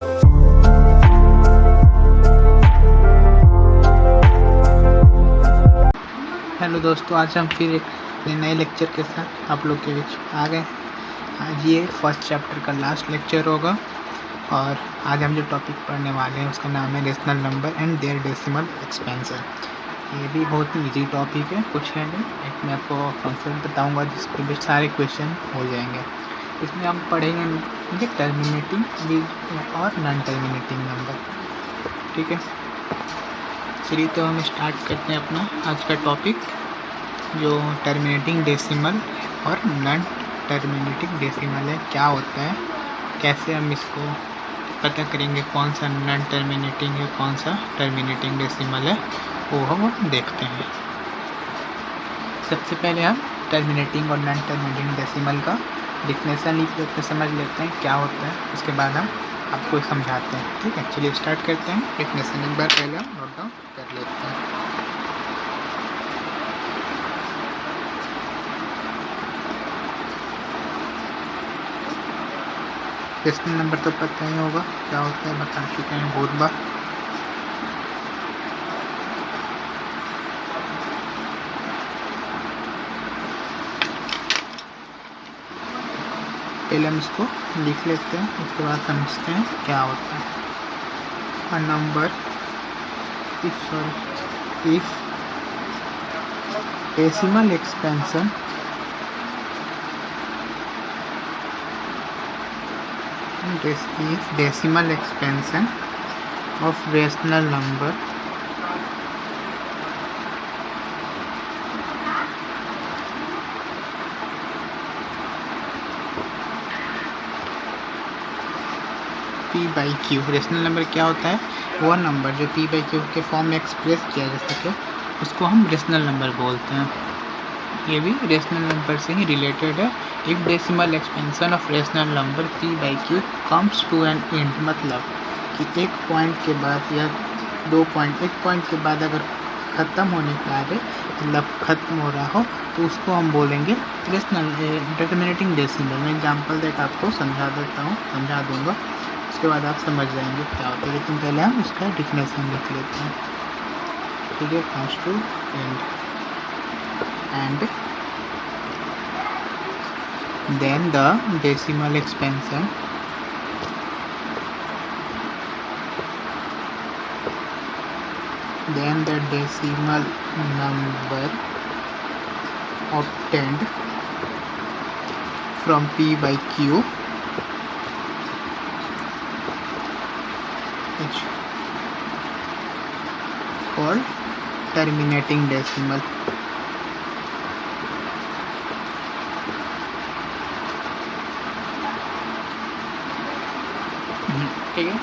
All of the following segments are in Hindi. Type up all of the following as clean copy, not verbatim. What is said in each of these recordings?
हेलो दोस्तों, आज हम फिर एक नए लेक्चर के साथ आप लोग के बीच आ गए। आज ये फर्स्ट चैप्टर का लास्ट लेक्चर होगा और आज हम जो टॉपिक पढ़ने वाले हैं उसका नाम है rational number and their decimal expansion. ये भी बहुत ही ईजी टॉपिक है, कुछ है नहीं। एक मैं आपको कॉन्सेप्ट बताऊंगा जिसके भी सारे क्वेश्चन हो जाएंगे। इसमें हम पढ़ेंगे टर्मिनेटिंग और नॉन टर्मिनेटिंग नंबर। ठीक है, चलिए तो हम स्टार्ट करते हैं अपना आज का टॉपिक, जो टर्मिनेटिंग डेसिमल और नॉन टर्मिनेटिंग डेसिमल है। क्या होता है, कैसे हम इसको पता करेंगे कौन सा नॉन टर्मिनेटिंग है, कौन सा टर्मिनेटिंग डेसिमल है, वो हम देखते हैं। सबसे पहले हम टर्मिनेटिंग और नॉन टर्मिनेटिंग डेसिमल का डिफिनेशन लिख लेते हैं, समझ लेते हैं क्या होता है, उसके बाद हम आपको समझाते हैं। ठीक है, चलिए स्टार्ट करते हैं। डिफिनेशन एक बार पहले हम नोट डाउन कर लेते हैं। रेशनल नंबर तो पता ही होगा क्या होता है, बता चुके हैं बहुत बार। पहले हम इसको लिख लेते हैं, उसके बाद समझते हैं क्या होता है। A number if decimal expansion of rational number P by Q। Rational number क्या होता है, वो नंबर जो P by Q के फॉर्म में एक्सप्रेस किया जा सके उसको हम रेशनल नंबर बोलते हैं। ये भी रेशनल नंबर से ही रिलेटेड है। If decimal expansion of rational number P by Q comes to an end, मतलब कि एक पॉइंट के बाद या दो पॉइंट, एक पॉइंट के बाद अगर ख़त्म होने का है, मतलब ख़त्म हो रहा हो, तो उसको हम बोलेंगे रेशनल टर्मिनेटिंग डेसिमल। मैं एग्जांपल देकर आपको समझा दूंगा, उसके बाद आप समझ जाएंगे क्या होता है। लेकिन पहले हम उसका डिफिनेशन लिख लेते हैं। ठीक है, comes to end then the decimal expansion number obtained from P by Q is called terminating decimal। ठीक है,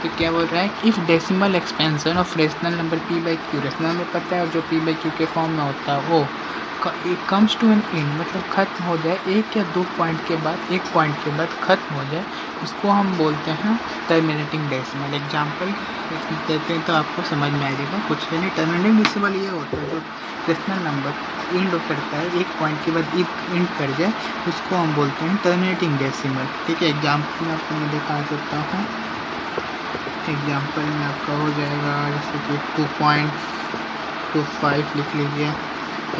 तो क्या बोल रहा है, if decimal expansion of rational number P by Q, rational number पता है जो P by Q के फॉर्म में होता है, वो कम्स टू एन एंड, मतलब ख़त्म हो जाए एक या दो पॉइंट के बाद, एक पॉइंट के बाद ख़त्म हो जाए, उसको हम बोलते हैं टर्मिनेटिंग डेसिमल। एग्जांपल देते हैं तो आपको समझ में आ जाएगा। कुछ नहीं, टर्मिनेटिंग डेसिमल ये होता है जो रेशनल नंबर एंड करता है, एक पॉइंट के बाद एंड कर जाए, उसको हम बोलते हैं टर्मिनेटिंग डेसिमल। ठीक है, एग्जाम्पल में आपको मैं दिखा सकता हूँ। एग्जाम्पल में आपका हो जाएगा जैसे कि 2.25 लिख लीजिए,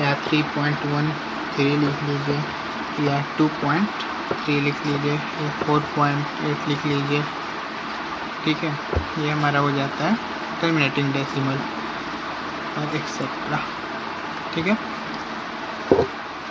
या 3.13 लिख लीजिए, या 2.3 लिख लीजिए, या 4.8 लिख लीजिए। ठीक है, ये हमारा हो जाता है टर्मिनेटिंग डेसिमल और एक्सेट्रा। ठीक है,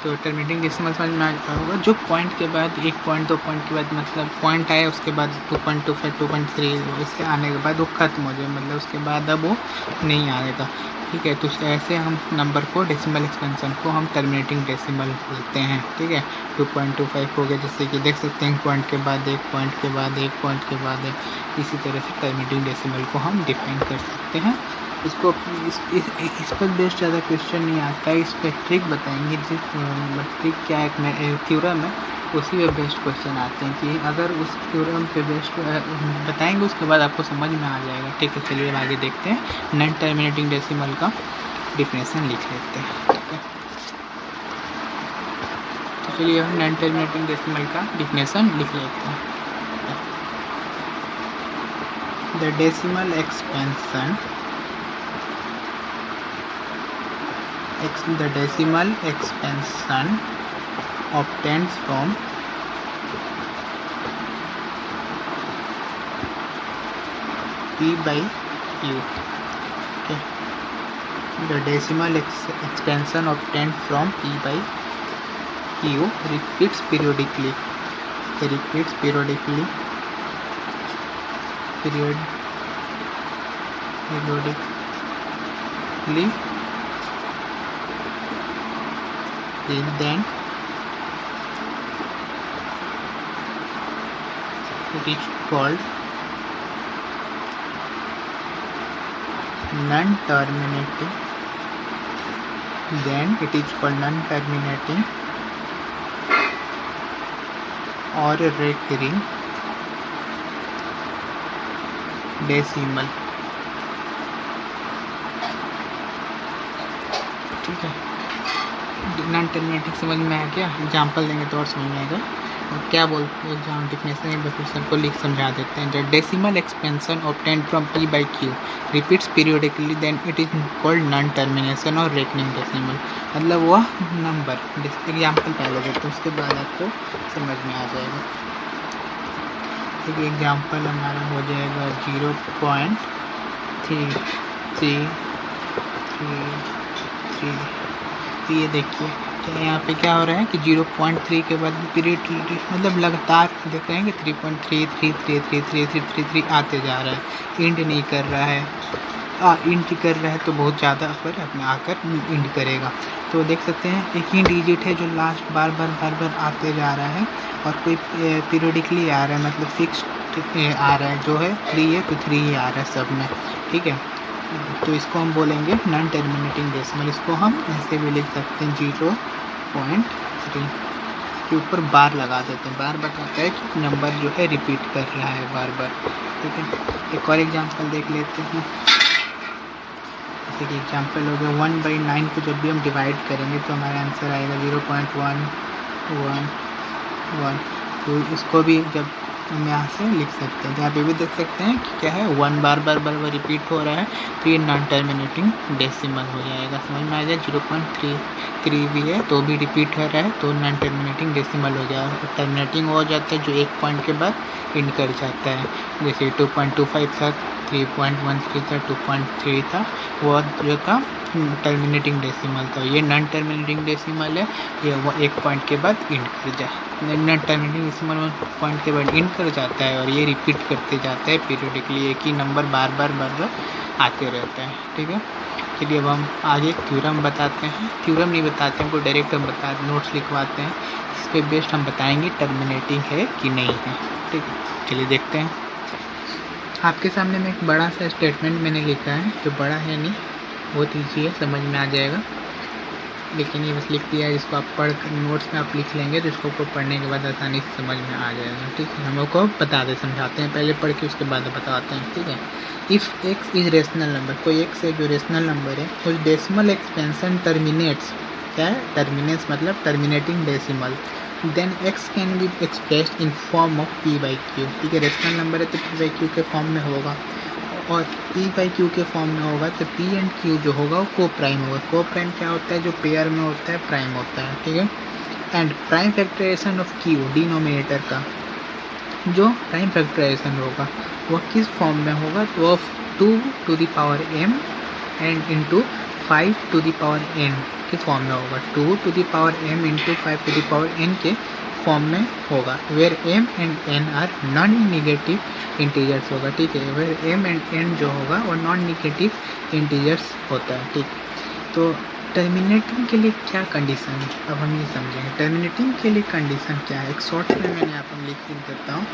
तो टर्मिनेटिंग डेसिमल समझ में आ जाता होगा, जो पॉइंट के बाद, एक पॉइंट दो पॉइंट के बाद, मतलब पॉइंट आए उसके बाद 2.25 2.3 इसके आने के बाद वो ख़त्म हो जाए, मतलब उसके बाद अब वो नहीं आएगा। ठीक है, तो ऐसे हम नंबर को, डेसिमल एक्सपेंशन को हम टर्मिनेटिंग डेसिमल बोलते हैं। ठीक है, 2.25 हो गया, जैसे कि देख सकते हैं पॉइंट के बाद एक, पॉइंट के बाद एक, पॉइंट के बाद एक, इसी तरह से टर्मिनेटिंग डेसिमल को हम डिफाइन कर सकते हैं। इसको इस पर बेस्ड ज़्यादा क्वेश्चन नहीं आता है, इस पर ट्रिक बताएंगे, जिस ट्रिक क्या है थ्योरम है, उसी पे बेस्ड क्वेश्चन आते हैं कि अगर उस थ्योरम पे बेस्ड बताएंगे, उसके बाद आपको समझ में आ जाएगा। ठीक है, चलिए अब आगे देखते हैं। नॉन टर्मिनेटिंग डेसिमल का डिफिनेशन लिख लेते हैं। ठीक है, तो चलिए हम नॉन टर्मिनेटिंग डेसिमल का डिफिनेशन लिख लेते हैं। the decimal expansion obtained from P by Q. Okay. The decimal expansion obtained from P by Q repeats periodically then it is called non-terminating or recurring decimal. ठीक है, नॉन टर्मिनेटिंग समझ में आया क्या? एग्जाम्पल देंगे तो और समझ में आएगा. क्या बोलते हैं एग्जाम डिफिनेशन एक बार फिर को लिख समझा देते हैं. The decimal expansion obtained from P by Q repeats periodically then it is called non terminating और रेकनिंग डेसिमल. मतलब वह नंबर. एग्जाम्पल पहले देते हैं, उसके बाद आपको समझ में आ जाएगा. एक एग्जाम्पल हमारा हो जाएगा 0.3333. ये देखिए क्या यहाँ पे क्या हो रहा है कि 0.3 के बाद पीरियड मतलब लगातार देख रहे हैं कि 3.3333333 आते जा रहा है. इंड नहीं कर रहा है. इंड कर रहा है तो बहुत ज़्यादा पर अपने आकर इंड करेगा. तो देख सकते हैं एक ही डिजिट है जो लास्ट बार बार आते जा रहा है और कोई पीरियडिकली आ रहा है, मतलब फिक्स्ड आ रहा है. जो है 3 है तो 3 ही आ रहा है सब में. ठीक है, तो इसको हम बोलेंगे नॉन टर्मिनेटिंग डेसिमल. इसको हम ऐसे भी लिख सकते हैं 0.3 के ऊपर बार लगा देते हैं. बार बताता है कि नंबर जो है रिपीट कर रहा है बार बार. ठीक है, एक और एग्जांपल देख लेते हैं. जैसे कि एग्जांपल हो गया 1/9 को जब भी हम डिवाइड करेंगे तो हमारा आंसर आएगा 0.111. तो इसको भी जब हम यहाँ से लिख सकते हैं. यहाँ पे भी देख सकते हैं कि क्या है 1 बार रिपीट हो रहा है तो ये नॉन टर्मिनेटिंग डेसिमल हो जाएगा. समझ में आ जाए. 0.33 भी है तो भी रिपीट हो रहा है तो नॉन टर्मिनेटिंग डेसिमल हो जाएगा. टर्मिनेटिंग हो जाता है जो एक पॉइंट के बाद इंड कर जाता है. जैसे 2.25 था, 3.13 था, 2.3 था, वो जो था टर्मिनेटिंग डेसिमल था. ये नॉन टर्मिनेटिंग डेसिमल है. ये वो एक पॉइंट के बाद इंड कर जाए. नॉन टर्मिनेटिंग डेसिमल पॉइंट के बाद इंड कर जाता है और ये रिपीट करते जाता है पीरियडिकली. एक ही नंबर बार बार आते रहता है. ठीक है, चलिए अब हम आगे थ्योरम बताते हैं. थ्योरम नहीं बताते हैं, हमको डायरेक्ट हम नोट्स लिखवाते हैं. इस पर बेस्ड हम बताएंगे टर्मिनेटिंग है कि नहीं है. ठीक है, चलिए देखते हैं. आपके सामने में एक बड़ा सा स्टेटमेंट मैंने लिखा है, जो बड़ा है नहीं, बहुत ईजी है, समझ में आ जाएगा. लेकिन ये बस लिख दिया है, इसको आप पढ़ कर नोट्स में आप लिख लेंगे तो इसको पढ़ने के बाद आसानी से समझ में आ जाएगा. ठीक है, हम लोग को बता दे समझाते हैं, पहले पढ़ के उसके बाद बताते हैं. ठीक है, if x is rational number, कोई x है जो रेशनल नंबर है, उस डेसिमल एक्सपेंशन टर्मिनेट्स. क्या है टर्मिनेट्स? मतलब terminating decimal. Then x can be expressed in form of P by Q. ठीक है, रेशनल नंबर है तो P by Q के फॉर्म में होगा और P by Q के फॉर्म में होगा तो P and Q जो होगा वो को प्राइम होगा. को प्राइम क्या होता है? जो पेयर में होता है प्राइम होता है. ठीक है, and prime factorisation of Q denominator का जो प्राइम फैक्टराइजेशन होगा वो किस फॉर्म में होगा? तो of 2 to the power m and into 5 to the power n के फॉर्म में होगा. 2 to the power m into 5 to the power n के फॉर्म में होगा. Where m and n are non negative integers होगा. ठीक है, वेयर m एंड n जो होगा वो नॉन निगेटिव इंटीजर्स होता है. ठीक, तो टर्मिनेटिंग के लिए क्या कंडीशन है अब हम ये समझेंगे. टर्मिनेटिंग के लिए कंडीशन क्या है? एक शॉर्ट में मैंने यहाँ पर लिख देता हूँ.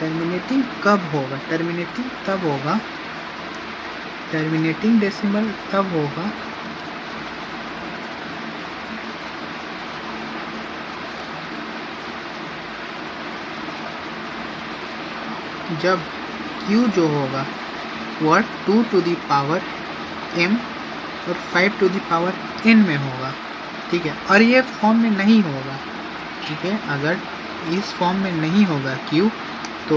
टर्मिनेटिंग कब होगा? टर्मिनेटिंग तब होगा, टर्मिनेटिंग डेसिमल तब होगा जब Q जो होगा वह 2 to the power m और 5 to the power n में होगा. ठीक है, और ये फॉर्म में नहीं होगा. ठीक है, अगर इस फॉर्म में नहीं होगा Q तो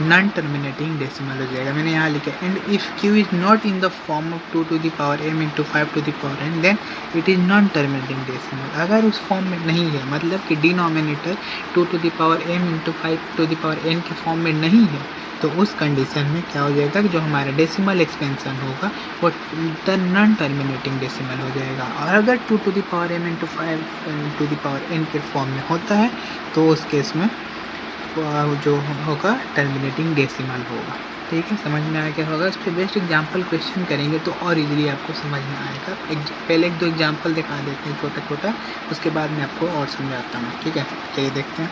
नॉन टर्मिनेटिंग डेसिमल हो जाएगा। मैंने यहाँ लिखा and if Q is not in the form of 2 to the power m into 5 to the power n then it is non terminating decimal. अगर उस फॉर्म में नहीं है, मतलब कि denominator 2 to the power m into 5 to the power n के फॉर्म में नहीं है, तो उस कंडीशन में क्या हो जाएगा कि जो हमारा डेसिमल एक्सपेंशन होगा वो नॉन टर्मिनेटिंग डेसिमल हो जाएगा। और अगर 2 to the power m into 5 to the power n के फॉर्म में होता है तो उस केस में जो होगा टर्मिनेटिंग डेसिमल होगा। ठीक है, समझ में आ गया होगा। इस पर बेस्ट एग्जांपल क्वेश्चन करेंगे तो और इजीली आपको समझ में आएगा। पहले 1-2 एग्जांपल दिखा देते हैं छोटा छोटा, उसके बाद मैं आपको और समझाता हूँ। ठीक है, चलिए देखते हैं।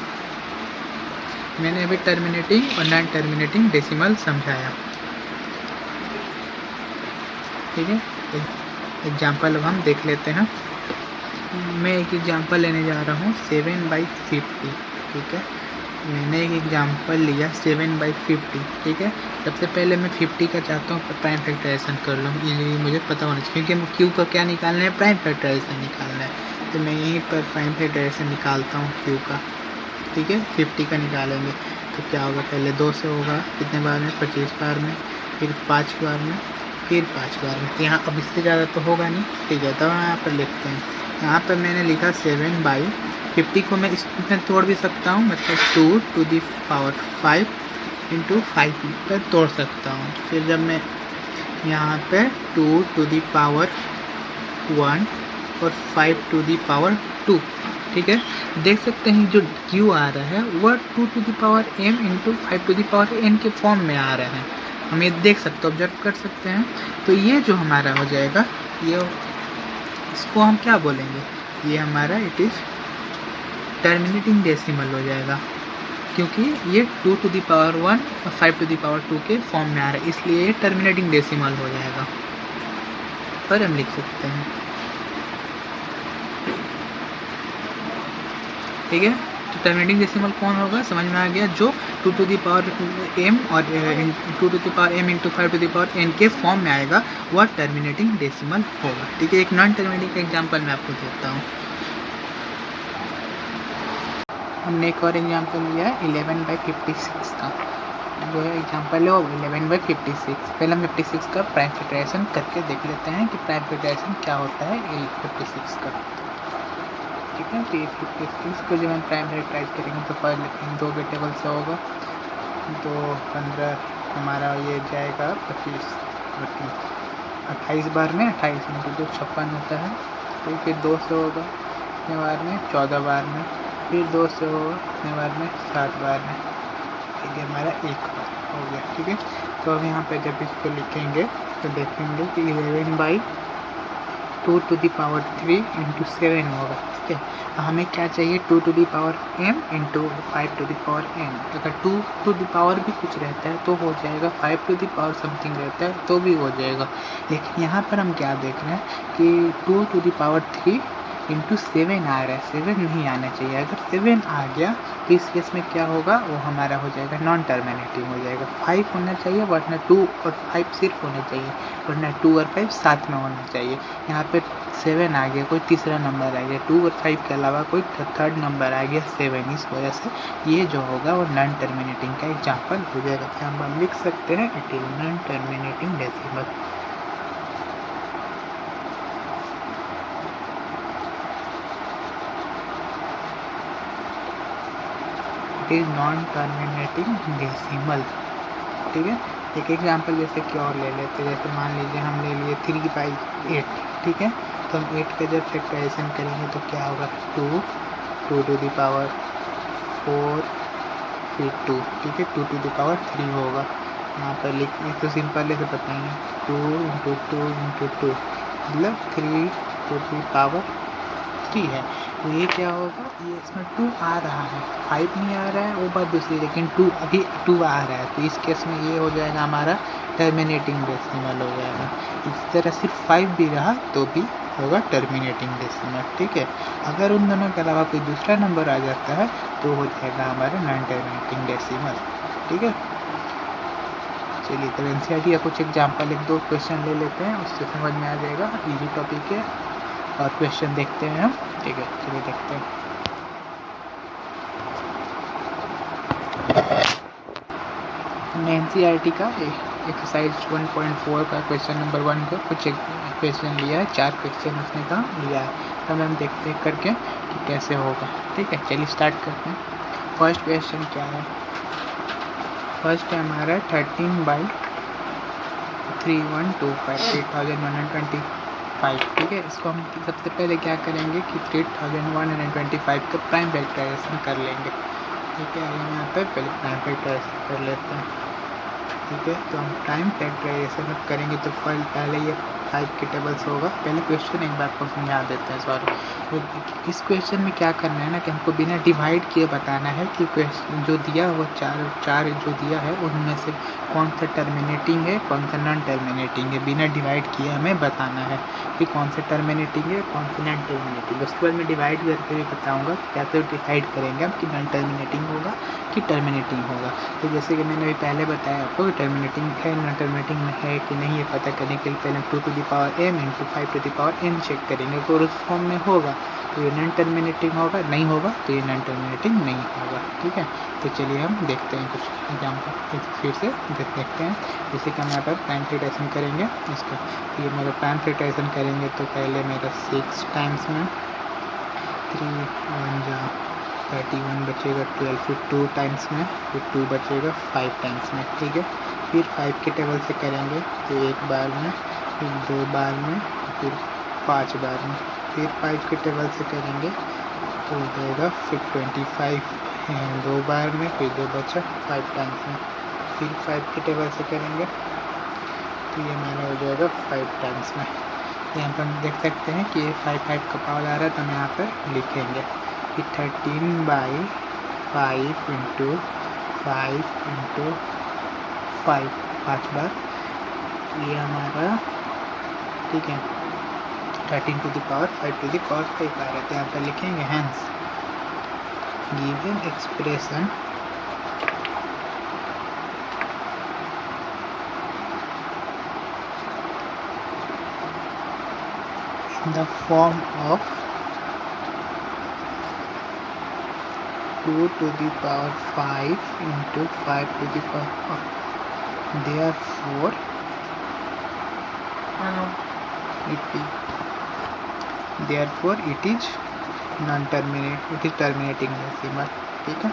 मैंने अभी टर्मिनेटिंग और नॉन टर्मिनेटिंग डेसिमल समझाया। ठीक है, एग्जांपल अब हम देख लेते हैं। मैं एक एग्जांपल लेने जा रहा हूँ 7/50। ठीक है, मैंने एक एग्जांपल लिया 7/50। ठीक है, सबसे पहले मैं 50 का चाहता हूँ प्राइम फैक्टराइजेशन कर लूँ, इजीली मुझे पता होना चाहिए क्योंकि क्यू का क्या निकालना है, प्राइम फैक्टराइजेशन निकालना है। तो मैं यहीं पर प्राइम फैक्टराइजेशन निकालता हूँ क्यू का। ठीक है, 50 का निकालेंगे तो क्या होगा, पहले 2 से होगा, कितने बार में, 25 बार में, फिर 5 बार में, फिर 5 बार में। तो यहाँ अब इससे ज़्यादा तो होगा नहीं। ठीक है, तो यहाँ पर लिखते हैं। यहाँ पर मैंने लिखा 7/50 को मैं इसमें तोड़ भी सकता हूँ, मतलब 2 to the power 5 इंटू 5 पर तोड़ सकता हूँ। फिर जब मैं यहाँ पे 2 to the power 1 और 5 to the power 2, ठीक है, देख सकते हैं जो Q आ रहा है वह 2 to the power m into 5 to the power n के फॉर्म में आ रहा है। हम ये देख सकते, ऑब्जर्व कर सकते हैं। तो ये जो हमारा हो जाएगा, ये इसको हम क्या बोलेंगे, ये हमारा इट इज़ टर्मिनेटिंग डेसिमल हो जाएगा, क्योंकि ये 2 to the power 1 और 5 to the power 2 के फॉर्म में आ रहा है, इसलिए ये टर्मिनेटिंग डेसिमल हो जाएगा। पर हम लिख सकते हैं। ठीक है, तो टर्मिनेटिंग डेसिमल कौन होगा, समझ में आ गया, जो 2 to the power m और 2 to the power m into 5 to the power n के फॉर्म में आएगा, वह टर्मिनेटिंग डेसिमल होगा। ठीक है, एक नॉन टर्मिनेटिंग का एग्जाम्पल मैं आपको देता हूँ। हमने एक और एग्जाम्पल लिया है 11/56 का। जो है एग्जाम्पल है वो 11/56। पहले हम 56 का प्राइम फैक्टराइजेशन करके देख लेते हैं कि प्राइम फैक्टराइजेशन क्या होता है 56 का। ठीक है, तो ये 56 को जब हम प्राइम फैक्टराइज करेंगे तो पहले 2 के टेबल से होगा, 2 15 हमारा ये जाएगा 25 28 बार में, 28 इंटू 2 56 होता है। फिर 2 से होगा कितने बार में, 14 बार में, फिर 2 से होगा कितने बार में, 7 बार में। ठीक है, हमारा 1 बार हो गया। ठीक है, तो अब यहाँ पे जब इसको लिखेंगे तो देखेंगे कि 11/2 to the power 3 इंटू 7 होगा। ठीक है, हमें क्या चाहिए, 2 to the power m into 5 to the power n। अगर 2 to the power भी कुछ रहता है तो हो जाएगा, 5 to the power समथिंग रहता है तो भी हो जाएगा। लेकिन यहाँ पर हम क्या देख रहे हैं कि 2 to the power 3 इंटू 7 आ रहा है, 7 नहीं आना चाहिए। अगर 7 आ गया तो इस केस में क्या होगा, वो हमारा हो जाएगा नॉन टर्मिनेटिंग हो जाएगा। 5 होना चाहिए, वरना 2 और 5 सिर्फ होने चाहिए, वरना 2 और 5 साथ में होना चाहिए। यहाँ पे 7 आ गया, कोई तीसरा नंबर आ गया, 2 और 5 के अलावा कोई थर्ड नंबर आ गया 7। इस वजह से ये जो होगा वो नॉन टर्मिनेटिंग का एग्जाम्पल हो जाएगा। क्या हम लिख सकते हैं, it is non terminating decimal. Is non terminating decimal. ठीक है, एक एग्जाम्पल जैसे कि और ले लेते हैं, जैसे मान लीजिए हम ले लिए 3/8। ठीक है, तो हम 8 का जब फैक्टराइजेशन करेंगे तो क्या होगा, 2 to the power 4 फिर 2। ठीक है, 2 to the power 3 होगा। यहाँ पर लिखने तो सिंपल है, बताएंगे 2 इंटू 2 इंटू 2 मतलब 3 to the power 3 है। तो ये क्या होगा, ये इसमें 2 आ रहा है, 5 नहीं आ रहा है वो बात दूसरी, लेकिन 2 अभी 2 आ रहा है, तो इस केस में ये हो जाएगा हमारा टर्मिनेटिंग डेसिमल हो जाएगा। इस तरह सिर्फ 5 भी रहा तो भी होगा टर्मिनेटिंग डेसिमल। ठीक है, अगर उन दोनों के अलावा कोई दूसरा नंबर आ जाता है तो हो जाएगा हमारा नॉन टर्मिनेटिंग डेसिमल। ठीक है, चलिए तो एनसीईआरटी का कुछ एग्जाम्पल 1-2 क्वेश्चन ले लेते हैं, उससे समझ में आ जाएगा, इजी टॉपिक है। और क्वेश्चन देखते हैं हम। ठीक है, चलिए देखते हैं। NCERT का एक्सरसाइज 1.4 का क्वेश्चन नंबर 1 का कुछ एक क्वेश्चन लिया है, 4 क्वेश्चन उसने का लिया है। तो हम देखते हैं करके कि कैसे होगा। ठीक है, चलिए स्टार्ट करते हैं। फर्स्ट क्वेश्चन क्या है? फर्स्ट है हमारा 13/3125 3125। ठीक है, इसको हम सबसे पहले क्या करेंगे कि 3125 का प्राइम फैक्टराइजेशन कर लेंगे। ठीक है, हम यहाँ पर पहले प्राइम फैक्टराइजेशन कर लेते हैं। ठीक है, तो हम प्राइम फैक्टराइजेशन करेंगे तो पहले ये 5 के टेबल्स होगा। पहले क्वेश्चन एक बार आपको समझा देते हैं। सॉरी, इस क्वेश्चन में क्या करना है ना कि हमको बिना डिवाइड किए बताना है कि क्वेश्चन जो दिया वो चार जो दिया है उनमें से कौन सा टर्मिनेटिंग है, कौन सा नॉन टर्मिनेटिंग है। बिना डिवाइड किए हमें बताना है कि कौन सा टर्मिनेटिंग है, कौन सा नॉन टर्मिनेटिंग। उसके बाद मैं डिवाइड करके भी बताऊँगा कैसे डिसाइड करेंगे हम कि नॉन टर्मिनेटिंग होगा कि टर्मिनेटिंग होगा। तो जैसे कि मैंने अभी पहले बताया आपको कि टर्मिनेटिंग है नॉन टर्मिनेटिंग में है कि नहीं, ये पता करने के लिए पहले 2m × 5n चेक करेंगे। अगर उस फॉर्म में होगा तो ये नॉन टर्मिनेटिंग होगा, नहीं होगा तो ये नॉन टर्मिनेटिंग नहीं होगा। ठीक है, तो चलिए हम देखते हैं कुछ एग्जाम्पल फिर से देखते हैं। जैसे कि हम यहाँ पर प्राइम फैक्टराइजेशन करेंगे इसका, ये मेरा प्राइम फैक्टराइजेशन करेंगे तो पहले मेरा 6 टाइम्स में 3 1 31 बचेगा, 12 फिर 2 टाइम्स में, फिर 2 बचेगा 5 टाइम्स में। ठीक है, फिर 5 के टेबल से करेंगे तो 1 बार में, फिर 2 बार में, फिर 5 बार में, फिर 5 के टेबल से करेंगे तो हो जाएगा फिर 25 2 बार में, फिर 2 बचा 5 टाइम्स में, फिर 5 के टेबल से करेंगे तो ये मेरा हो जाएगा 5 टाइम्स में। यहाँ पर हम देख सकते हैं कि ये 5 का पावर आ रहा है तो हम यहाँ पर लिखेंगे कि 13/5 × 5 × 5 5 बार ये हमारा। ठीक है, 13⁵ आ रहा है तो यहाँ पर लिखेंगे hence given expression in the form of 2⁵ × 5⁵. Therefore it is non-terminating, it is terminating decimal. ठीक है,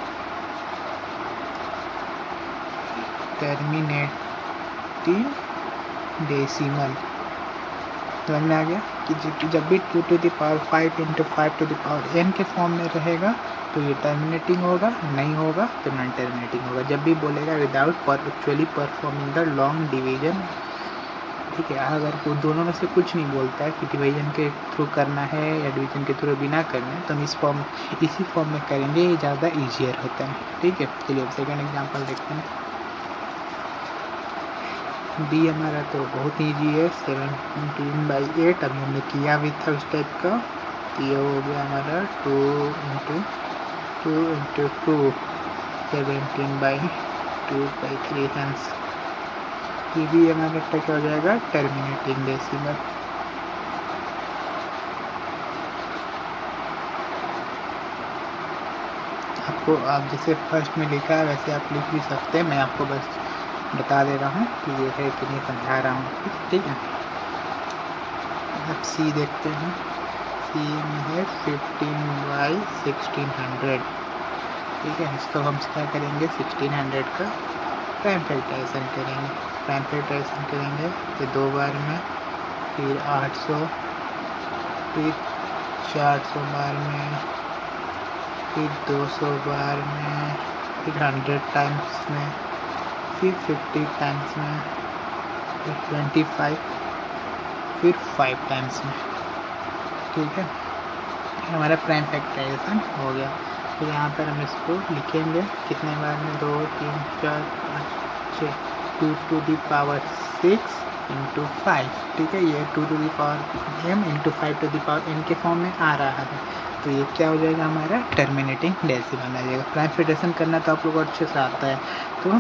टर्मिनेटिंग डेसिमल समझ में आ गया कि जब भी 2⁵ × 5n के फॉर्म में रहेगा तो ये टर्मिनेटिंग होगा, नहीं होगा तो नॉन टर्मिनेटिंग होगा। जब भी बोलेगा without actually performing the long division. ठीक है, अगर वो दोनों में से कुछ नहीं बोलता है कि डिवीजन के थ्रू करना है या डिवीजन के थ्रू बिना करना है तो हम इसी फॉर्म में करेंगे, ये ज़्यादा ईजियर होता है। ठीक है, चलिए अब सेकेंड एग्जाम्पल देखते हैं। डी हमारा तो बहुत ईजी है, 17/8 अभी हमने किया भी था उस टाइप का। तो ये हो गया हमारा 2 × 2 17/2/3 हैंस। ये भी हमारा क्या हो जाएगा टर्मिनेटिंग डेसिमल। आपको आप जैसे फर्स्ट में लिखा है वैसे आप लिख भी सकते हैं, मैं आपको बस बता दे रहा हूँ कि ये है कि नहीं, समझा रहा हूँ। ठीक है, अब सी देखते हैं। सी में है 15/1600। ठीक है, इसको हम क्या करेंगे 1600 का प्राइम फैक्टराइजेशन करेंगे। प्राइम फैक्टराइजेशन करेंगे तो 2 बार में, फिर 800, फिर 400 बार में, फिर 200 बार में, फिर 100 टाइम्स में, फिर 50 टाइम्स में, फिर 25, फिर 5 टाइम्स में। ठीक है, हमारा प्राइम फैक्टराइजेशन हो गया। तो यहाँ पर हम इसको लिखेंगे कितने बार में 2 3 4 5 6 2⁵ × 5। ठीक है, ये 2⁵m × 5⁵n के फॉर्म में आ रहा है तो ये क्या हो जाएगा हमारा टर्मिनेटिंग डेसिमल आ जाएगा। प्राइम फैक्टराइजेशन करना तो आप लोग अच्छे से आता है तो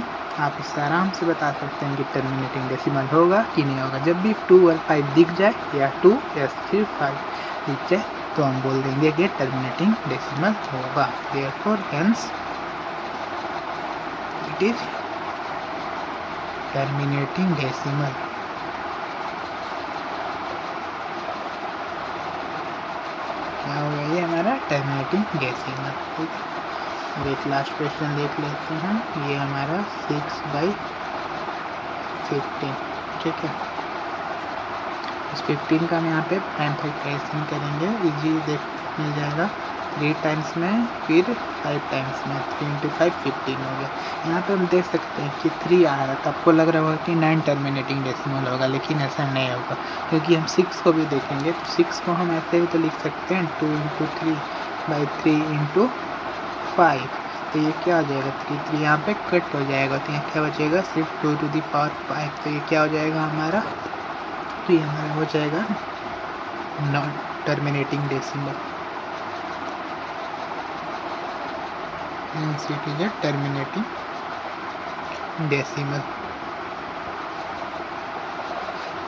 आप इससे आराम से बता सकते हैं कि टर्मिनेटिंग डेसिमल होगा कि नहीं होगा। जब भी 2 और 5 दिख जाए या 2 या फिर 5 दिख जाए तो हम बोल देंगे कि टर्मिनेटिंग डेसिमल होगा। Therefore hence it is terminating decimal. क्या हो गया ये हमारा टर्मिनेटिंग डेसिमल। ठीक है, अब एक लास्ट क्वेश्चन देख लेते हैं। ये हमारा 6/15। ठीक है, इस 15 का हम यहाँ पे प्राइम फैक्टराइजेशन करेंगे, इजी देख मिल जाएगा। 3 टाइम्स में फिर 5 टाइम्स में, 3 × 5 15 हो गया। यहाँ पे हम देख सकते हैं कि 3 आ रहा था, आपको लग रहा होगा कि 9 टर्मिनेटिंग डेसिमल होगा, लेकिन ऐसा नहीं होगा, क्योंकि हम 6 को भी देखेंगे। तो 6 को हम ऐसे भी तो लिख सकते हैं 2 × 3/3 × 5। तो ये क्या हो जाएगा, 3 यहाँ पे कट हो जाएगा, तो यहाँ क्या बचेगा, सिर्फ 2⁵ तो ये क्या हो जाएगा हमारा, तो ये हमारा हो जाएगा non terminating decimal. It is a terminating decimal.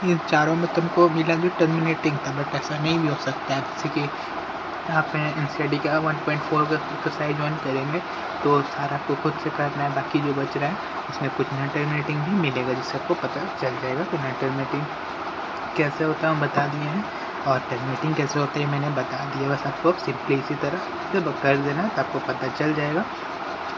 इन चारों में तुमको मिला जो टर्मिनेटिंग था, बट ऐसा नहीं भी हो सकता है, जैसे कि आप NCERT का 1.4 का एक्सरसाइज 1 करेंगे तो सारा आपको खुद से करना है, बाकी जो बच रहा है उसमें कुछ नॉन टर्मिनेटिंग भी मिलेगा, जिससे आपको पता चल जाएगा कि नॉन टर्मिनेटिंग कैसे होता है हम बता दिए हैं, और टर्मिनेटिंग कैसे होता है मैंने बता दिया। बस आपको सिंपली इसी तरह जब कर देना तो आपको पता चल जाएगा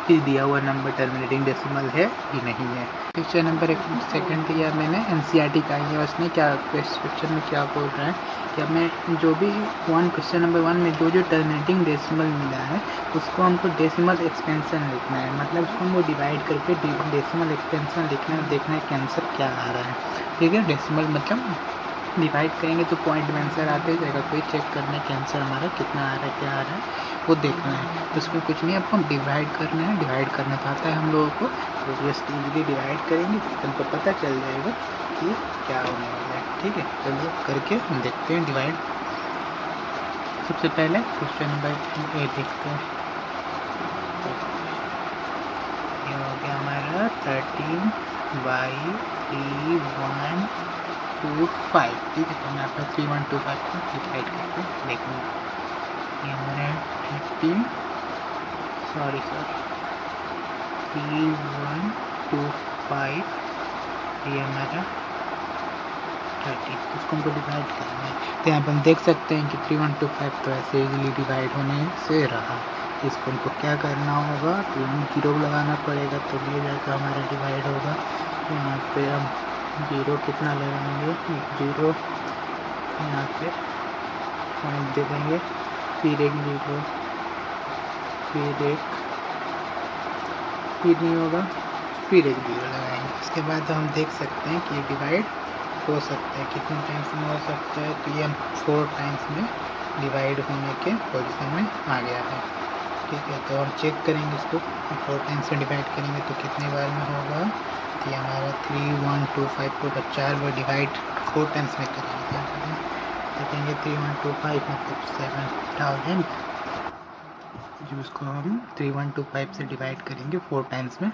कि दिया हुआ नंबर टर्मिनेटिंग डेसिमल है कि नहीं है। क्वेश्चन नंबर 2 दिया मैंने NCERT का ही है, उसने क्या क्वेश्चन में क्या बोल रहा है कि हमें जो भी क्वेश्चन नंबर 1 में जो टर्मिनेटिंग डेसिमल मिला है उसको हमको डेसिमल एक्सपेंशन लिखना है, मतलब उसको हमको डिवाइड करके डेसिमल एक्सपेंशन लिखना है, देखना है कि आंसर क्या आ रहा है। ठीक है, डेसिमल मतलब डिवाइड करेंगे तो पॉइंट में आंसर आते जाएगा, कोई चेक करना है कि आंसर हमारा कितना आ रहा है, क्या आ रहा है वो देखना है। उसमें कुछ नहीं, आपको डिवाइड करना है, डिवाइड करना तो आता है हम लोगों को, तो जस्ट इजीली डिवाइड करेंगे तो हमको पता चल जाएगा कि क्या होने वाला है। ठीक है, चलिए करके हम देखते हैं डिवाइड। सबसे पहले क्वेश्चन नंबर 8 देखते हैं। ये हो गया हमारा 13/3/125। ठीक है, तो मैं आपका 3125 को डिवाइड करके देखेंगे। ये हमारा 3125, ये हमारा 30, उसको हमको डिवाइड करना है। तो यहाँ पर हम देख सकते हैं कि 3125 तो ऐसे इजीली डिवाइड होने से रहा। इसको हमको क्या करना होगा, 0 लगाना पड़ेगा, तो ये जाकर हमारा डिवाइड होगा। यहाँ पे हम 0 कितना लगाएंगे, 0 यहाँ पे पॉइंट दे देंगे, फिर एक 0, फिर नहीं होगा, फिर एक 0 लगाएंगे। उसके बाद हम देख सकते हैं कि डिवाइड हो सकता है, कितने टाइम्स में हो सकता है, तो ये 4 टाइम्स में डिवाइड होने के पोजीशन में आ गया है। ठीक है, तो हम चेक करेंगे इसको, 4 टाइम्स में डिवाइड करेंगे तो कितने बार में होगा, तो ये हमारा 3125 को 4 बार डिवाइड 4 टाइम्स में करेंगे, देखेंगे 3125 मतलब 7000, जिसको हम 3125 से डिवाइड करेंगे 4 टाइम्स में,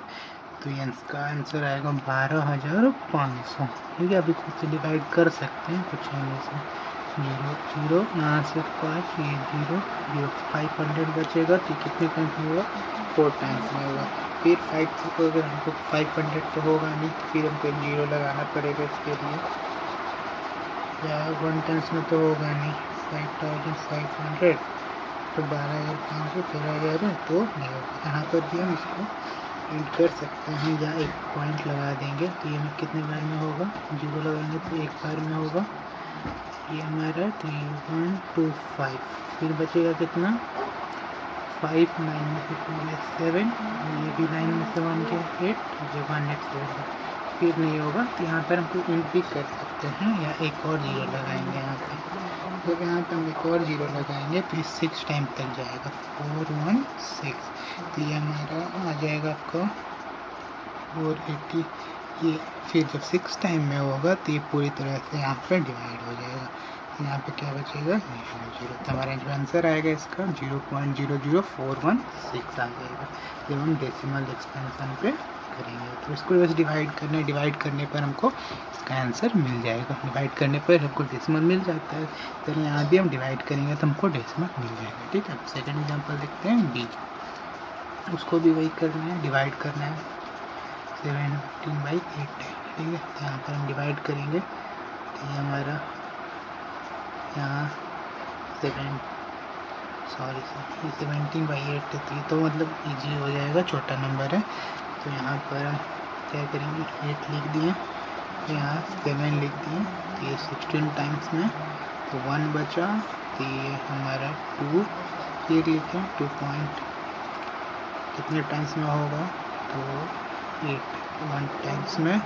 तो ये इसका आंसर आएगा 12,500। ठीक है, अभी खुद से डिवाइड कर सकते हैं, कुछ नहीं से 0 0 यहाँ से 5, ये 0 0 500 बचेगा, तो कितने टाइम्स में होगा, 4 टाइम्स में होगा। फिर 5 को अगर हमको 500 तो होगा नहीं, तो फिर हमको 0 लगाना पड़ेगा इसके लिए, या 1 टाइम्स में तो होगा नहीं, 5500 तो 12,500 13,000 तो नहीं होगा। यहाँ पर भी हम इसको एड कर सकते हैं, या एक पॉइंट लगा देंगे, तो ये कितने बार में होगा, 0 लगाएंगे तो एक बार में होगा। ये हमारा 3125, फिर बचेगा कितना, 5 9 में से 2 7, ये भी 9 में से 1 के 8, ये 187, फिर नहीं होगा, तो यहाँ पर हमको इंट भी कर सकते हैं, या एक और 0 लगाएंगे यहाँ पे, तो यहाँ पर हम एक और 0 लगाएंगे तो 6 टाइम तक जाएगा, 416, तो ये हमारा आ जाएगा आपका 480। ये फिर जब 6 टाइम में होगा तो ये पूरी तरह से यहाँ पे डिवाइड हो जाएगा, यहाँ पे क्या बचेगा, 0, तो हमारा जो आंसर आएगा इसका 0.00416 आ जाएगा, जब हम डेसिमल एक्सपेंशन पे करेंगे। तो इसको बस डिवाइड करना है, डिवाइड करने पर हमको इसका आंसर मिल जाएगा, डिवाइड करने पर हमको डेसिमल मिल जाता है। तो यहाँ भी हम डिवाइड करेंगे तो हमको डेसिमल मिल जाएगा। ठीक है, सेकेंड एग्जाम्पल देखते हैं डी, उसको भी वही करना है, डिवाइड करना है, 17/8 है। ठीक है। यहाँ पर हम डिवाइड करेंगे तो ये हमारा यहाँ 17/8 है, तो मतलब इजी हो जाएगा, छोटा नंबर है। तो यहाँ पर हम क्या करेंगे, 8 लिख दिए, यहाँ 7 लिख दिए, तो ये 16 टाइम्स में, तो 1 बचा, तो ये हमारा 2 ये लिखें 2 पॉइंट कितने टाइम्स में होगा, तो 8 1 टाइम्स में,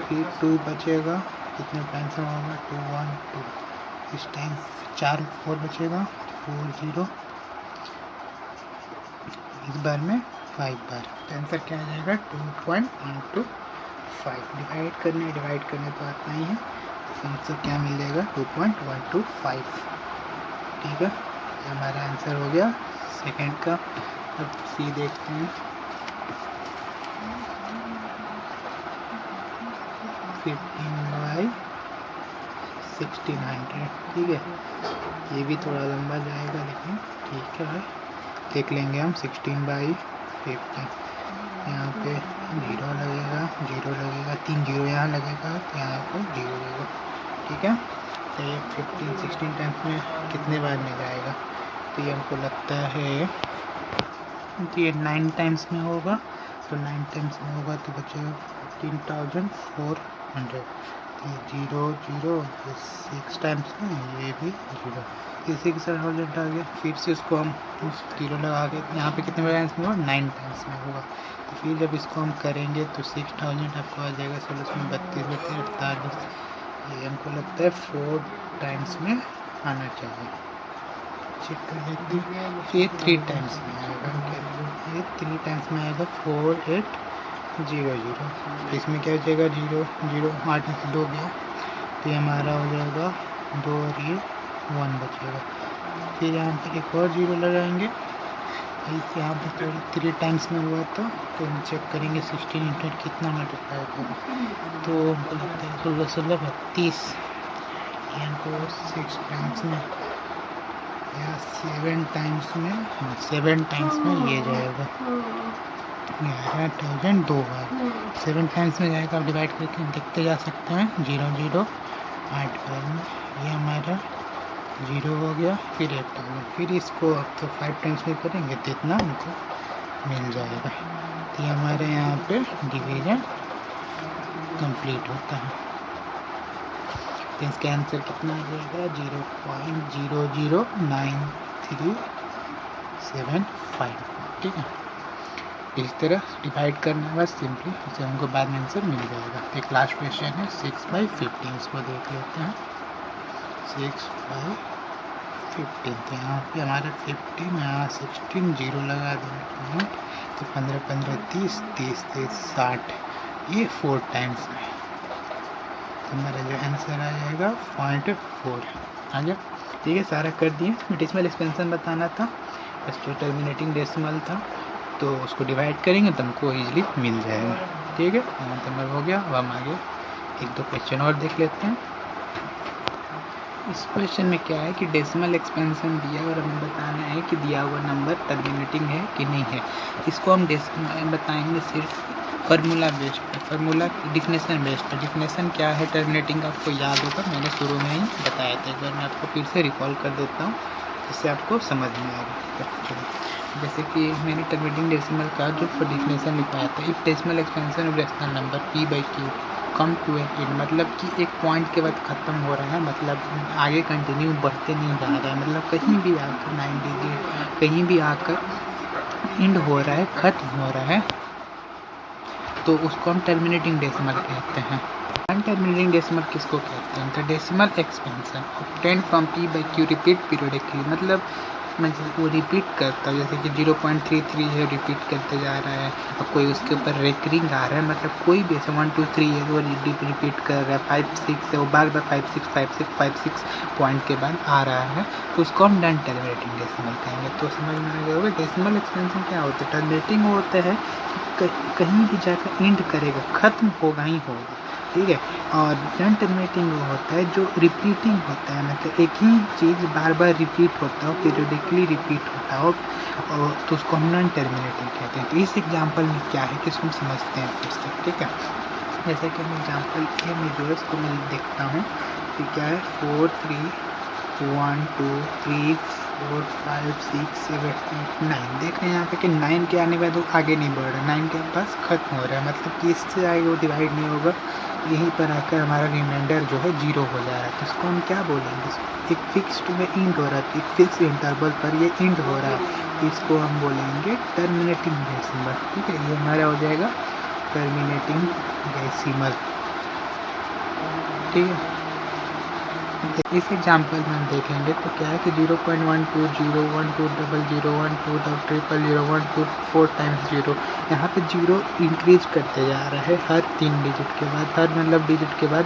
फिर 2 बचेगा, कितने टाइम्स में होगा, 2 1 2, इस टाइम 4 4 बचेगा, 4 0, इस बार में 5 बार। तो आंसर क्या आ जाएगा, 2.125। डिवाइड करने तो आता ही है, तो आंसर क्या मिल जाएगा, 2.125। ठीक है, ये हमारा आंसर हो गया सेकंड का। अब सी देखते हैं, 15/1600। ठीक है, ये भी थोड़ा लंबा जाएगा लेकिन ठीक है, देख लेंगे हम। 16/15, यहाँ पे 0 लगेगा, 3 0 यहाँ लगेगा, तो यहाँ पे 0 लगेगा। ठीक है, तो ये 16 टाइम्स में कितने बार में जाएगा, तो ये हमको लगता है कि ये 9 टाइम्स में होगा, तो 9 टाइम्स में होगा तो बचेगा 14,400। तो ये 0 0, 6 टाइम्स में ये भी 0, ये 6,000 आ गया। फिर से उसको हम 0 लगा के यहाँ पे कितने टाइम्स में होगा, 9 टाइम्स में होगा। तो फिर जब इसको हम करेंगे तो 6,000 आपको आ जाएगा 16 में 32 बत्तीस 48, ये हमको लगता है 4 टाइम्स में आना चाहिए। चेक कर लेते हैं, ये 3 टाइम्स में आएगा, ये 3 टाइम्स में आएगा, 4800। इसमें क्या हो जाएगा, 0 0 8 में 2 गया, तो ये हमारा हो जाएगा 2 और ये 1 बचेगा। फिर यहाँ पर एक और 0 लगाएंगे, इस यहाँ पर थोड़ी 3 टाइम्स में हुआ था, तो हम चेक करेंगे 16 × कितना मल्टीप्लाई होगा, तो हमको लगता है 16 16 32, हमको 6 टाइम्स में या 7 टाइम्स में, 7 टाइम्स में ये जाएगा 11,000 2 बार, 7 टाइम्स में जाएगा। आप डिवाइड करके देखते जा सकते हैं, 0 0 8 बार में ये हमारा 0 हो गया, फिर 8,000, फिर इसको अब तो 5 टाइम्स में करेंगे तो इतना हमको मिल जाएगा। तो ये हमारे यहाँ पे डिवीजन कंप्लीट होता है। तो इसका आंसर कितना आ जाएगा, 0.00937 ठीक है। इस तरह डिवाइड करने के बाद सिंपली इसे हमको बाद में आंसर मिल जाएगा। एक लास्ट क्वेश्चन है 6/15, इसको देख लेते हैं। 6/15, तो यहाँ पे हमारा 15, यहाँ 16 0 लगा देंगे, तो 15 15 30 30 30 60, ये 4 टाइम्स में हमारा जो आंसर आ जाएगा 0.4 आ गया। ठीक है, सारा कर दिए। डेसिमल एक्सपेंशन बताना था, बस जो टर्मिनेटिंग डेसिमल था तो उसको डिवाइड करेंगे तो हमको ईजिली मिल जाएगा। ठीक है, नंबर हो गया। अब हम आगे 1-2 क्वेश्चन और देख लेते हैं। इस क्वेश्चन में क्या है कि डेसिमल एक्सपेंशन दिया और हमें बताना है कि दिया हुआ नंबर टर्मिनेटिंग है कि नहीं है। इसको हम बताएंगे सिर्फ फार्मूला बेस्ड पर, फार्मूला डिफिनेशन बेस्ड पर। डिफिनेशन क्या है टर्मिनेटिंग का आपको याद होगा, मैंने शुरू में ही बताया था, एक बार मैं आपको फिर से रिकॉल कर देता हूँ जिससे आपको समझ में आएगा। जैसे कि मैंने टर्मिनेटिंग डेसिमल का जो डिफिनेशन लिखाया था, if decimal expansion of rational number p/q come to an end, मतलब कि एक पॉइंट के बाद ख़त्म हो रहा है, मतलब आगे कंटिन्यू बढ़ते नहीं जा रहा है, मतलब कहीं भी आकर 90 कहीं भी आकर एंड हो रहा है, ख़त्म हो रहा है, तो उसको हम टर्मिनेटिंग डेसिमल कहते हैं। टर्मिनेटिंग डेसिमल किसको कहते हैं, तो decimal expansion obtained from p/q repeat periodically, मतलब मैं वो रिपीट करता हूँ, जैसे कि 0.33 है, रिपीट करते जा रहा है, और कोई उसके ऊपर रेकरिंग आ रहा है, मतलब कोई भी ऐसे 1 2 3 है वो रिपीट कर रहा है, 5 6 है वो बार बार 5 6 5 6 5 6 पॉइंट के बाद आ रहा है, तो उसको हम नॉन टर्मिनेटिंग डेसिमल कहेंगे। तो समझ में आ गया होगा डेसिमल एक्सपेंशन क्या होता है। टर्मिनेटिंग होता है कि कहीं भी जाकर एंड करेगा, ख़त्म होगा ही होगा, ठीक है। और नॉन टर्मिनेटिंग वो होता है जो रिपीटिंग होता है, मतलब एक ही चीज़ बार बार रिपीट होता हो, पीरियडिकली रिपीट होता हो, और तो उसको हम नॉन टर्मिनेटिंग कहते हैं। तो इस एग्जांपल में क्या है कि इसको हम समझते हैं फिर से, ठीक है। जैसे कि मैं एग्जाम्पल ए में जो है इसको मैं देखता हूँ कि क्या है 4 3 1 2 3 4 5 6 7 8 9। देख रहे हैं यहाँ पे कि 9 के आने के बाद वो आगे नहीं बढ़ रहा, 9 के पास खत्म हो रहा है, मतलब कि इससे आगे वो डिवाइड नहीं होगा, यहीं पर आकर हमारा रिमाइंडर जो है 0 हो जा रहा है। तो इसको हम क्या बोलेंगे, एक फिक्स्ड में इंड हो रहा है, एक फिक्स इंटरवल पर ये इंड हो रहा है, इसको हम बोलेंगे टर्मिनेटिंग डेसिमल। ठीक है, ये हमारा हो जाएगा टर्मिनेटिंग डेसिमल। ठीक है, इस एग्जाम्पल में हम देखेंगे तो क्या है कि 0.120120120012 टाइम्स 0, यहाँ पे 0 इंक्रीज करते जा रहा है हर 3 डिजिट के बाद, हर मतलब डिजिट के बाद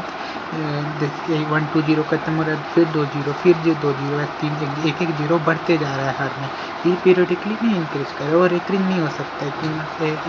1 2 0 खत्म हो रहा है, फिर 2 0, फिर 2 0, 3 एक 0 बढ़ते जा रहा है हर में। ये पीरियडिकली नहीं इंक्रीज कर रहा है और रिकरिंग नहीं हो सकता है कि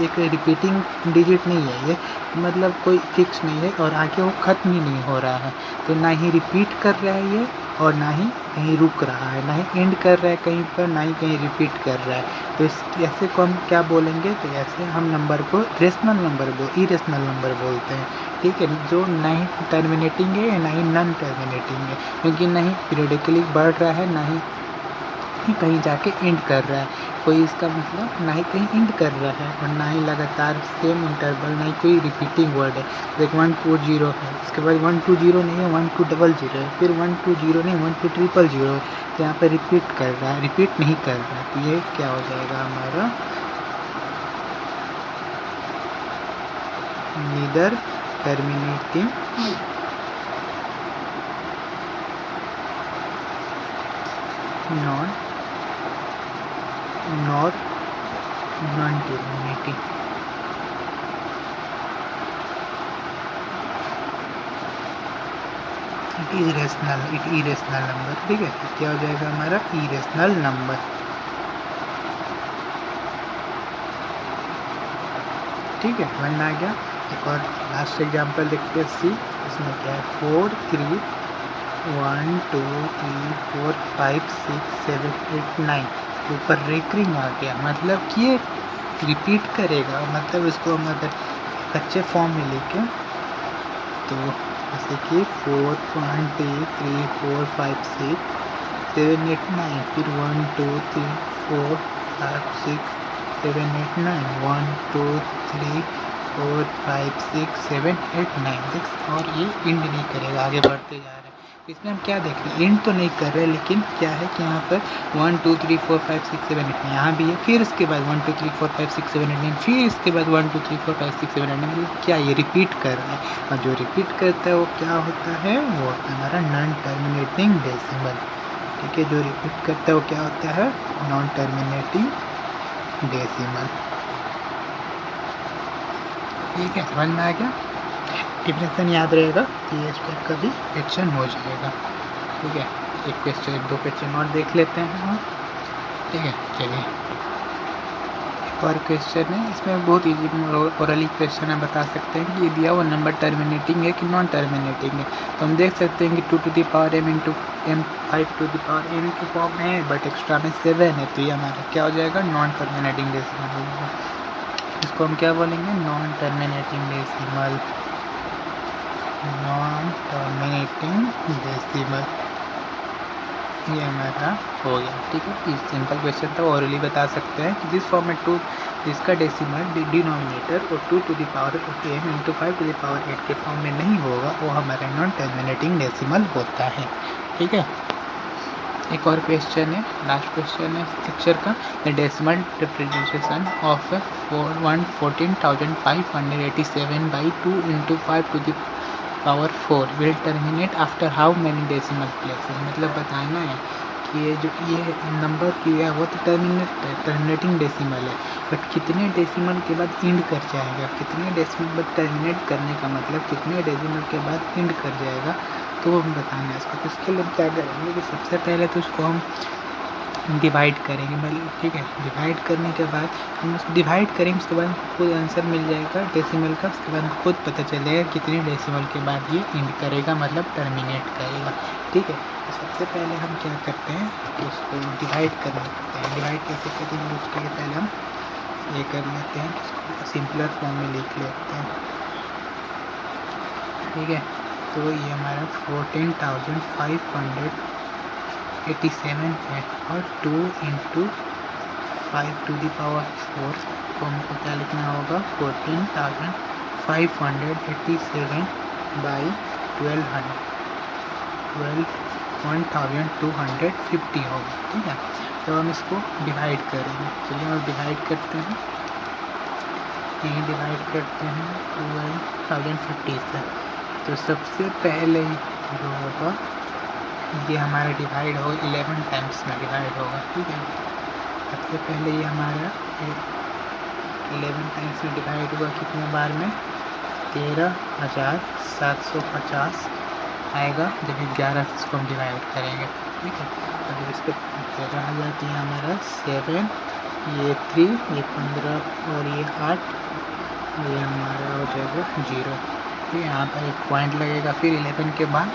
एक रिपीटिंग डिजिट नहीं है ये, मतलब कोई फिक्स नहीं है और आगे वो ख़त्म ही नहीं हो रहा है। तो ना ही रिपीट कर रहा है ये और ना ही कहीं रुक रहा है, ना ही एंड कर रहा है कहीं पर, ना ही कहीं रिपीट कर रहा है। तो इस ऐसे को हम क्या बोलेंगे, तो ऐसे हम नंबर को रेशनल नंबर इरेशनल नंबर बोलते हैं। ठीक है, जो ना ही टर्मिनेटिंग है ना ही नॉन टर्मिनेटिंग है, क्योंकि ना ही पीरियडिकली बढ़ रहा है ना ही कहीं जाके एंड कर रहा है, कोई इसका मतलब ना ही कहीं एंड कर रहा है और ना ही लगातार सेम इंटरवल, ना ही कोई रिपीटिंग वर्ड है। लाइक 1 2 0 है, उसके बाद 1 2 0 नहीं है, 1 2 0 0 है, फिर 1 2 0 नहीं 1 2 0 0 है, तो यहाँ पर रिपीट कर रहा है, रिपीट नहीं कर रहा है, तो ये क्या हो जाएगा हमारा neither terminating not non terminating. It irrational number. ठीक है, क्या हो जाएगा हमारा इरेशनल नंबर। ठीक है, समझ में आ गया। एक और लास्ट एग्जांपल देखते हैं सी, इसमें क्या है 4 3 1 2 3 4 5 6 7 8 9, ऊपर रिकरिंग आ गया, मतलब कि ये रिपीट करेगा, मतलब इसको हम अगर कच्चे फॉर्म में लेके तो जैसे कि 4 1 2 3 4 5 6 7 8 9, फिर 1 2 3 4 5 6 7 8 9, 1 2 3 4 5 6 7 8 9, और ये इंड नहीं करेगा, आगे बढ़ते जा रहे हैं। इसमें हम क्या देख रहे हैं, इंड तो नहीं कर रहे, लेकिन क्या है कि यहाँ पर 1 2 3 4 5 6 7 8 9 यहाँ भी है, फिर इसके बाद 1 2 3 4 5 6 7 8 9, फिर इसके बाद 1 2 3 4 5 6 7 8 9, क्या ये रिपीट कर रहा है, और जो रिपीट करता है वो क्या होता है, वो होता है हमारा नॉन टर्मिनेटिंग डेसिमल। ठीक है, जो रिपीट करता है वो क्या होता है, नॉन टर्मिनेटिंग डेसिमल। ठीक है, समझ में आ गया, डिफिनेशन याद रहेगा, ये स्टेप का भी क्वेश्चन हो जाएगा। ठीक है, एक क्वेश्चन 1 2 क्वेश्चन और देख लेते हैं हम। ठीक है, चलिए एक और क्वेश्चन है, इसमें बहुत इजी ओरली क्वेश्चन है, बता सकते हैं कि ये दिया हुआ नंबर टर्मिनेटिंग है कि नॉन टर्मिनेटिंग है। तो हम देख सकते हैं कि 2 to the power m into m 5 to the power m की फॉर्म में है, बट एक्स्ट्रा में 7 है, तो ये हमारा क्या हो जाएगा, नॉन टर्मिनेटिंग डेसिमल हो जाएगा। इसको हम क्या बोलेंगे, non terminating decimal, non terminating decimal, ये हमारा हो गया। ठीक है, सिंपल क्वेश्चन था, ओरली बता सकते हैं कि जिस फॉर्म में 2 जिसका डेसिमल डिनोमिनेटर और 2 to the power m into 5 to the power 8 के फॉर्म में नहीं होगा, वो हमारा नॉन टर्मिनेटिंग डेसिमल होता है। ठीक है, एक और क्वेश्चन है, लास्ट क्वेश्चन है लेक्चर का, the decimal representation of 14,587 by 2 into 5 to the power 4 will terminate after how many decimal places. मतलब बताना है कि ये नंबर किया है वो तो टर्मिनेटिंग डेसिमल है, बट कितने डेसिमल के बाद इंड कर जाएगा, कितने डेसिमल बाद टर्मिनेट करने का मतलब कितने डेसिमल के बाद इंड कर जाएगा, तो हम बताना है इसको। तो इसके लिए क्या करेंगे कि सबसे पहले तो उसको हम डिवाइड करेंगे, मतलब ठीक है, डिवाइड करने के बाद हम उसको डिवाइड करेंगे, उसके बाद खुद आंसर मिल जाएगा डेसिमल का, उसके बाद खुद पता चलेगा कितने डेसिमल के बाद ये इंड करेगा, मतलब टर्मिनेट करेगा। ठीक है, तो सबसे पहले हम क्या करते हैं कि उसको डिवाइड करना पड़ता है। डिवाइड कैसे करेंगे, उसके लिए पहले हम ये कर लेते हैं कि उसको सिंपलर फॉर्म में लिख लेते हैं। ठीक है। तो ये हमारा 14,587 है और 2 इंटू 5⁴ तो हमको क्या लिखना होगा 14,587 बाई 1250 होगा। ठीक है, तो हम इसको डिवाइड करेंगे। चलिए हम डिवाइड करते हैं, यहीं डिवाइड करते हैं 12,050 से। तो सबसे पहले जो होगा ये हमारा डिवाइड होगा 11 टाइम्स में डिवाइड होगा। ठीक है, सबसे पहले ये हमारा 11 टाइम्स में डिवाइड हुआ कितने बार में 13,750 आएगा जब 11 से इसको हम डिवाइड करेंगे। ठीक है, तो जब इसको 13,000 तो ये हमारा 7, ये 3, ये 15 और ये 8, ये हमारा हो जाएगा 0। ठीक है, यहाँ पर एक पॉइंट लगेगा। फिर 11 के बाद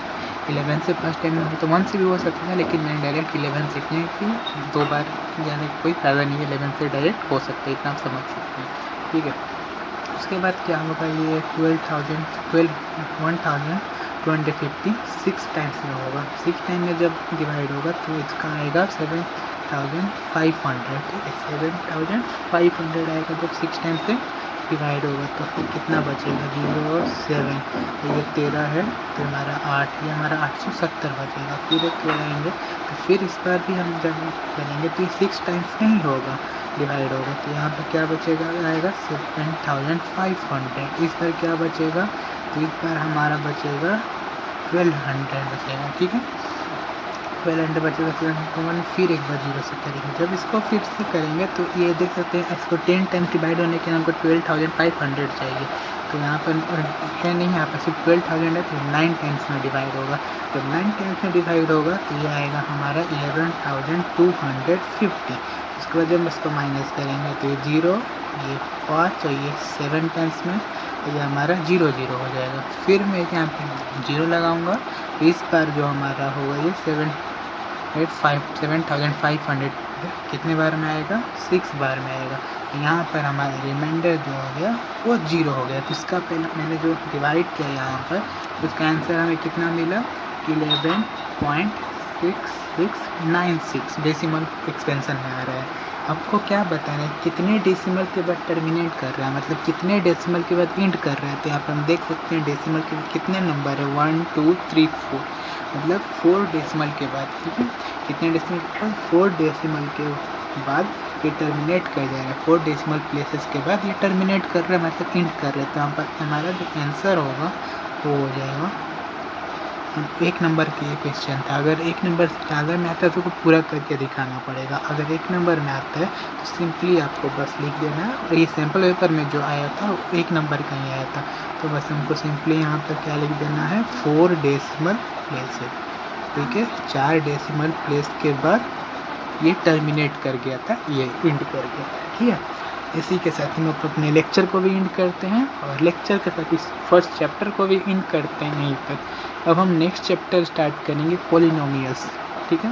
11 से फर्स्ट टाइम में तो 1 से भी हो सकता है, लेकिन मैंने डायरेक्ट 11 सीखने की 2 बार जाने का कोई फ़ायदा नहीं है। 11 से डायरेक्ट हो सकता है, इतना आप समझ सकते हैं। ठीक है, उसके बाद क्या होगा ये 1,250 6 टाइम्स में होगा। 6 टाइम में जब डिवाइड होगा तो इसका आएगा 7,500। ठीक है, 7,500 आएगा जब 6 टाइम से डिवाइड होगा। तो फिर कितना बचेगा 0 और 7, तो ये 13 है, तो हमारा 8, ये हमारा 870 बचेगा। फिर एक लगाएंगे तो फिर इस बार भी हम जब करेंगे तो ये 6 टाइम्स नहीं होगा डिवाइड होगा, तो यहाँ पर क्या बचेगा आएगा 7,500। इस बार क्या बचेगा, तो इस बार हमारा बचेगा 1,200 बचेगा। ठीक है, 1,200 बचेगा। फिर एक बार 0 से करेंगे। जब इसको फिर से करेंगे तो ये देख सकते हैं इसको 10 टाइम्स डिवाइड होने के हमको 12,500 चाहिए। तो यहाँ पर है नहीं, यहाँ पर सिर्फ 12,000 है, तो 9 टाइम्स में डिवाइड होगा। जब 9 टाइम्स में डिवाइड होगा तो ये आएगा हमारा 11,250। उसके बाद जब इसको माइनस करेंगे तो ये 0, ये 5 और ये 7 टाइम्स में, तो ये हमारा 0 0 हो जाएगा। फिर मैं यहाँ पे 0 लगाऊंगा। इस बार जो हमारा होगा ये 7,500 कितने बार में आएगा 6 बार में आएगा। यहाँ पर हमारा रिमाइंडर जो हो गया वो 0 हो गया। तो इसका पहले मैंने जो डिवाइड किया यहाँ पर, उसका आंसर हमें कितना मिला 11.6696 डेसिमल एक्सपेंशन में आ रहा है। आपको क्या बताना है कितने डेसिमल के बाद टर्मिनेट कर रहा है, मतलब कितने डेसिमल के बाद इंड कर रहा है। तो यहाँ पर हम देख सकते हैं डेसिमल के कितने नंबर है 1 2 3 4, मतलब 4 डेसिमल के बाद। ठीक है, कितने डेसिमल के बाद 4 डेसिमल के बाद ये टर्मिनेट कर जा रहा है। 4 डेसिमल प्लेसेस के बाद ये टर्मिनेट कर रहा है, मतलब इंड कर रहा है। तो यहाँ पर हमारा जो आंसर होगा वो हो जाएगा 1 नंबर के क्वेश्चन था। अगर 1 नंबर से ज़्यादा में आता है तो पूरा करके दिखाना पड़ेगा। अगर 1 नंबर में आता है तो सिंपली आपको बस लिख देना है। और ये सैम्पल पेपर में जो आया था वो 1 नंबर का ही आया था, तो बस हमको सिंपली यहाँ पर क्या लिख देना है 4 डेसिमल प्लेसेस। ठीक है, 4 डेसिमल प्लेस के बाद ये टर्मिनेट कर गया था, ये इंड कर गया। ठीक है, इसी के साथ हम अपने लेक्चर को भी इंड करते हैं और लेक्चर के साथ इस फर्स्ट चैप्टर को भी इंड करते हैं यहीं पर। अब हम नेक्स्ट चैप्टर स्टार्ट करेंगे पॉलिनोमियल्स। ठीक है,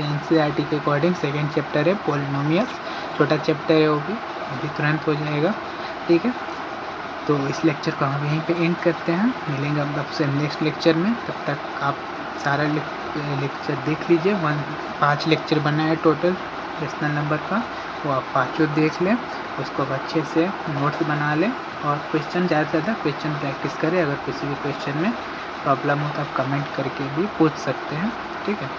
NCERT के अकॉर्डिंग सेकेंड चैप्टर है पॉलिनोमियल्स। छोटा चैप्टर है वो भी, अभी तुरंत हो जाएगा। ठीक है, तो इस लेक्चर को हम यहीं पे एंड करते हैं। मिलेंगे अब आपसे नेक्स्ट लेक्चर में। तब तक आप सारा लेक्चर देख लीजिए। 5 लेक्चर बना है टोटल रेशनल नंबर का, वो आप 5 देख लें, उसको अच्छे से नोट्स बना लें और क्वेश्चन ज़्यादा से ज़्यादा क्वेश्चन प्रैक्टिस करें। अगर किसी भी क्वेश्चन में प्रॉब्लम हो तो आप कमेंट करके भी पूछ सकते हैं। ठीक है,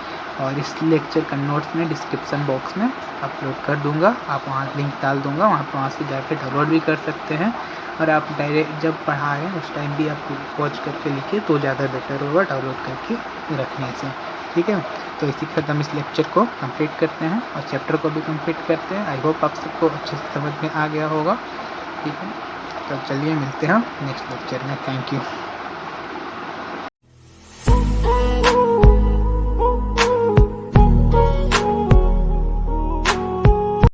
और इस लेक्चर का नोट्स में डिस्क्रिप्शन बॉक्स में अपलोड कर दूंगा, आप वहाँ लिंक डाल दूंगा, वहाँ से जाकर डाउनलोड भी कर सकते हैं। और आप डायरेक्ट जब पढ़ाएं उस टाइम भी आप पॉज करके लिखिए तो ज़्यादा बेटर होगा डाउनलोड करके रखने से। ठीक है, तो इसी के साथ हम इस लेक्चर को कंप्लीट करते हैं और चैप्टर को भी कंप्लीट करते हैं। आई होप आप सबको अच्छे से समझ में आ गया होगा। ठीक है, तो चलिए मिलते हैं नेक्स्ट लेक्चर में। Thank you.